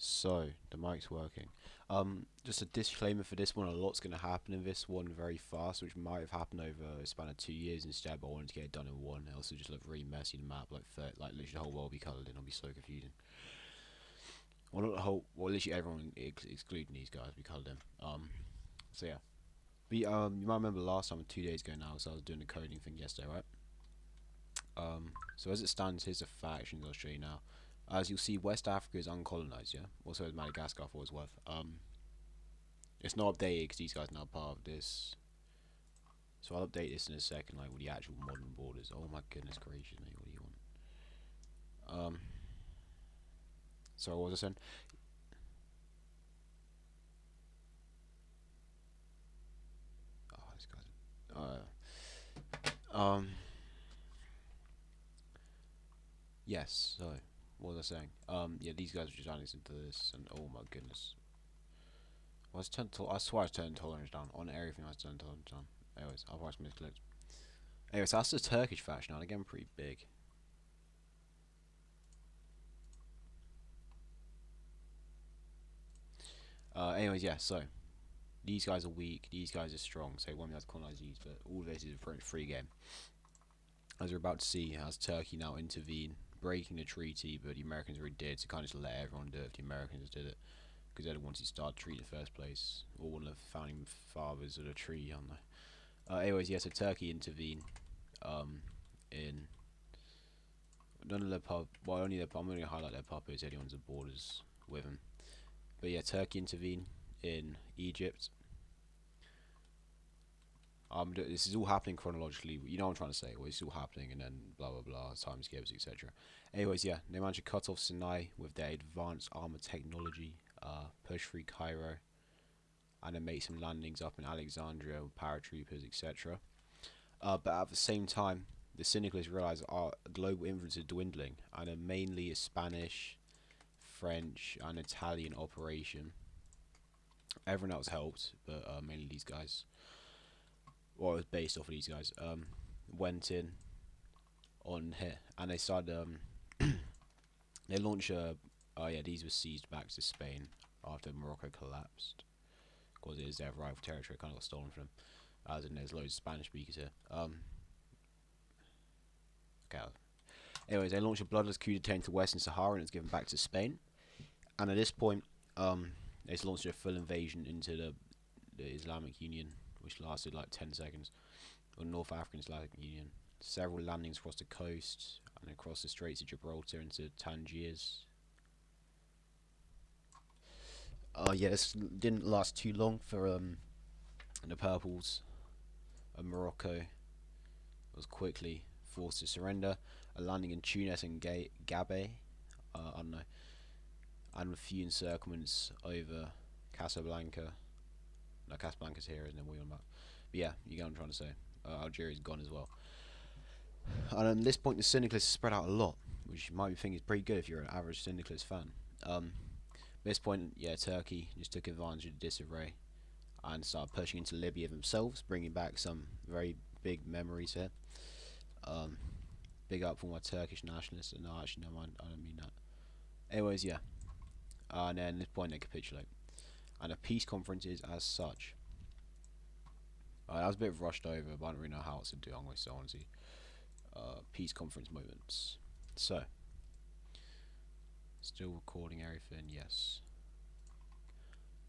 So, the mic's working. Just a disclaimer for this one, a lot's going to happen in this one very fast, which might have happened over a span of 2 years instead, but I wanted to get it done in one. It also just looked really messy, the map, like literally the whole world will be coloured in, it'll be so confusing. Well, not the whole, well, literally everyone, excluding these guys, will be coloured in. So yeah. You might remember last time, 2 days ago now, so I was doing the coding thing yesterday, right? So as it stands, here's the factions I'll show you now. As you'll see, West Africa is uncolonized, yeah? Also is Madagascar for what it's worth. It's not updated because these guys are now part of this. So I'll update this in a second, like with the actual modern borders. Oh my goodness gracious me, what do you want? So what was I saying? Oh, this guy's. Yes. So what was I saying? Yeah, these guys are just adding into this, and oh my goodness. Well, I swear I turned tolerance down on everything. I turned tolerance down. Anyways, I've watched misclicked. Anyways, that's the Turkish faction now. Again, pretty big. Anyways, yeah. So these guys are weak. These guys are strong. So one has to colonize these, but all of this is a pretty free game. As we're about to see, has Turkey now intervene, breaking the treaty, but the Americans already did. So kind of just let everyone do it. If the Americans did it, because they're the ones who started the treaty in the first place, or one of the founding fathers of the treaty, aren't they? Anyways, yeah. So Turkey intervene. In none of their pub. Well, only their. I'm only gonna highlight their puppets. Anyone's the borders with them. But yeah, Turkey intervene in Egypt. This is all happening chronologically. You know what I'm trying to say. Well, it's all happening, and then blah blah blah, time skips, etc. Anyways, yeah, they managed to cut off Sinai with their advanced armor technology, push through Cairo, and then make some landings up in Alexandria with paratroopers, etc. But at the same time, the Syndicalists realize our global influence is dwindling, and a mainly a Spanish, French, and Italian operation. Everyone else helped, but mainly these guys. Well, it was based off of these guys. Went in on here, and they started. They launched a. Oh yeah, these were seized back to Spain after Morocco collapsed, because it is their rival territory. Kind of got stolen from them. As in, there's loads of Spanish speakers here. Okay. Anyways, they launched a bloodless coup d'etat into Western Sahara, and it's given back to Spain. And at this point, they launched a full invasion into the Islamic Union, which lasted like 10 seconds, or North African Islamic Union. Several landings across the coast and across the Straits of Gibraltar into Tangiers. Yeah, this didn't last too long for the Purples. Morocco was quickly forced to surrender. A landing in Tunis and Gabay, I don't know, and a few encirclements over Casablanca. No, Casablanca's here, isn't it? What are you on about? But yeah, you get what I'm trying to say. Algeria's gone as well. And at this point, the Syndicalists spread out a lot, which you might be thinking is pretty good if you're an average Syndicalist fan. At this point, yeah, Turkey just took advantage of the disarray and started pushing into Libya themselves, bringing back some very big memories here. Um, Big up for my Turkish nationalists. No, actually, no mind. I don't mean that. Anyways, yeah. And then at this point, they capitulate. And a peace conference is as such. That was a bit rushed over, but I don't really know how else to do it. I'm going to say, honestly. Peace conference moments. So, still recording everything, yes.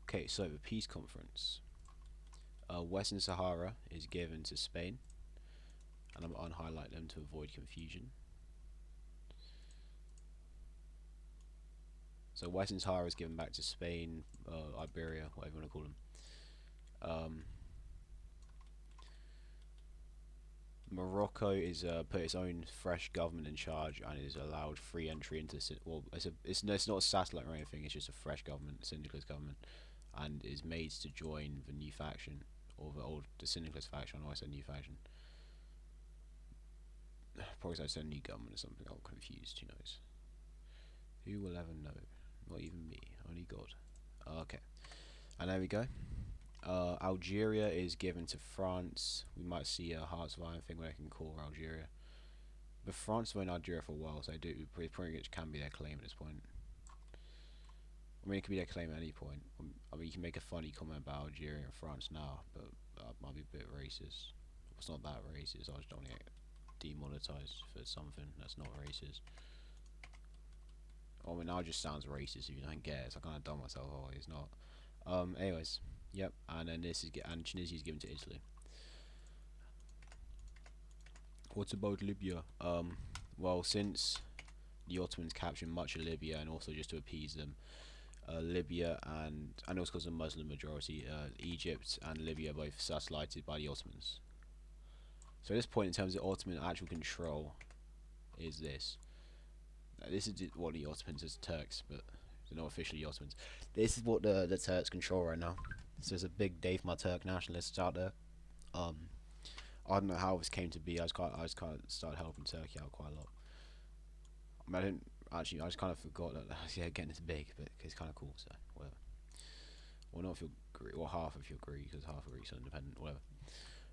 Okay, so the peace conference. Western Sahara is given to Spain, and I'm going to unhighlight them to avoid confusion. So Western Sahara is given back to Spain, Iberia, whatever you want to call them. Morocco is put its own fresh government in charge and is allowed free entry into. Well, it's not a satellite or anything. It's just a fresh government, syndicalist government, and is made to join the new faction or the syndicalist faction. I said new faction. Probably I said new government or something. I'm confused. Who knows? Who will ever know? Not even me. Only God. Okay, and there we go. Algeria is given to France. We might see a Hearts of Iron thing where they can call Algeria. But France have owned Algeria for a while, so they do pretty much can be their claim at this point. I mean, it could be their claim at any point. I mean, you can make a funny comment about Algeria and France now, but that might be a bit racist. It's not that racist. I just don't get demonetized for something that's not racist. I mean, now it just sounds racist if you don't get it. So I kind of done myself. Oh, it's not. Anyways, yep. And then and Tunisia is given to Italy. What about Libya? Well, since the Ottomans captured much of Libya, and also just to appease them, Libya and also because of Muslim majority, Egypt and Libya are both satellited by the Ottomans. So at this point, in terms of Ottoman actual control, is this. This is what the Ottomans is Turks, but they're not officially Ottomans. This is what the Turks control right now. So there's a big Dave my Turk nationalists out there. I don't know how this came to be. I just kind of started helping Turkey out quite a lot. I mean, I didn't actually. I just kind of forgot that. Yeah, again, it's big, but it's kind of cool. So whatever. Well, not if you're Greek, or half if you're Greek, because half of Greeks are independent. Whatever.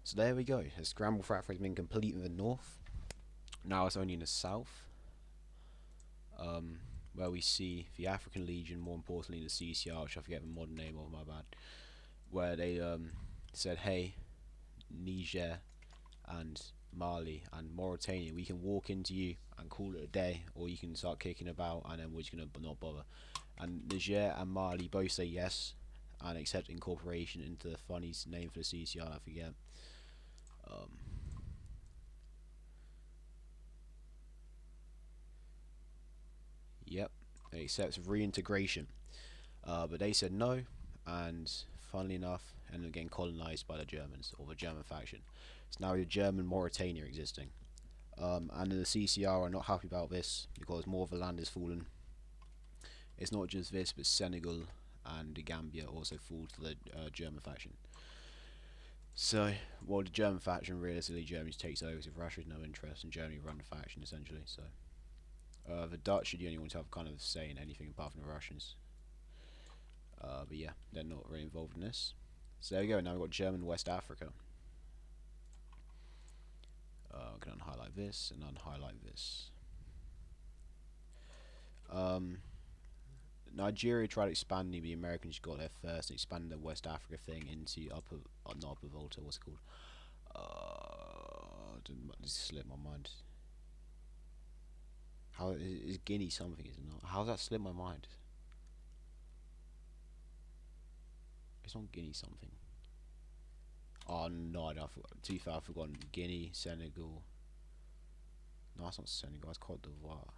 So there we go. The scramble for Africa has been complete in the north. Now it's only in the south. Where we see the African Legion, more importantly the CCR, which I forget the modern name of, my bad, where they said, hey, Niger and Mali and Mauritania, we can walk into you and call it a day, or you can start kicking about and then we're just going to not bother. And Niger and Mali both say yes and accept incorporation into the funny name for the CCR, I forget. Yep, it accepts reintegration. But they said no, and funnily enough, ended up getting colonized by the Germans, or the German faction. It's now a German Mauritania existing. And the CCR are not happy about this, because more of the land has fallen. It's not just this, but Senegal and the Gambia also fall to the German faction. So, well, the German faction, realistically, Germany takes over, because if Russia has no interest, and Germany run the faction, essentially, so... the Dutch are the only ones to have kind of say in anything apart from the Russians. But yeah, they're not really involved in this. So there we go, now we've got German West Africa. We can unhighlight this and unhighlight this. Nigeria tried expanding, the Americans got there first and expanded the West Africa thing into not Upper Volta, what's it called? Just slipped my mind. How is Guinea something, is it not? How's that slipped my mind? It's not Guinea something. Oh no, to be fair, I've forgotten. Guinea, Senegal. No, that's not Senegal, it's Cote d'Ivoire.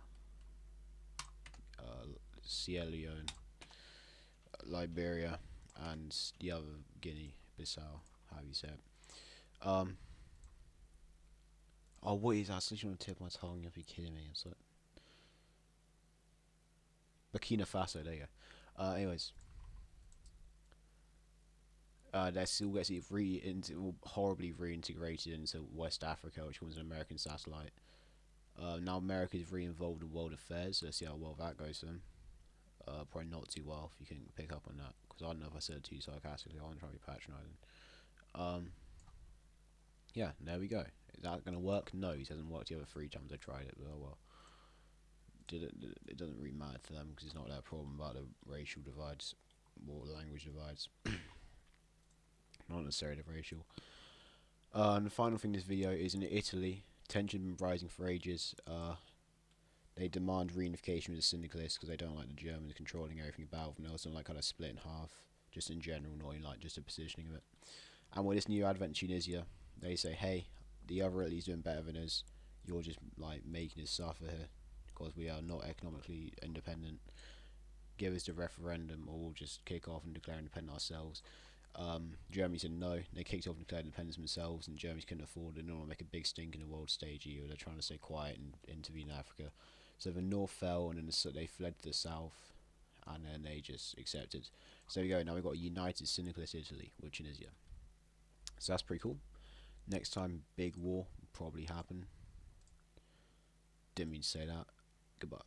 Sierra Leone, Liberia, and the other Guinea, Bissau, how you say it. Oh, what is that? I was literally on the tip of my tongue, you'll be kidding me. It's like Burkina Faso, there you go. Anyways. That still gets horribly reintegrated into West Africa, which was an American satellite. Now America is re-involved in world affairs, so let's see how well that goes for them. Probably not too well, if you can pick up on that, because I don't know if I said it too sarcastically. I want to try to be patronising. Yeah, there we go. Is that going to work? No, it hasn't worked the other 3 times I tried it, but oh well. It doesn't really matter to them, because it's not their problem about the racial divides, or language divides. Not necessarily the racial. And the final thing in this video is in Italy, tension been rising for ages. They demand reunification with the syndicalists because they don't like the Germans controlling everything about them. They also don't like kind of split in half, just in general, not in like just the positioning of it. And with this new advent in Tunisia, they say, hey, the other Italy's doing better than us. You're just like making us suffer here because we are not economically independent. Give us the referendum, or we'll just kick off and declare independent ourselves. Germany said no. They kicked off and declared independence themselves, and Germany couldn't afford it. They don't want to make a big stink in the world stage either. They're trying to stay quiet and intervene in Africa. So the north fell, and then they fled to the south, and then they just accepted. So there we go. Now we've got a united syndicalist Italy with Tunisia. So that's pretty cool. Next time, big war will probably happen. Didn't mean to say that. Goodbye.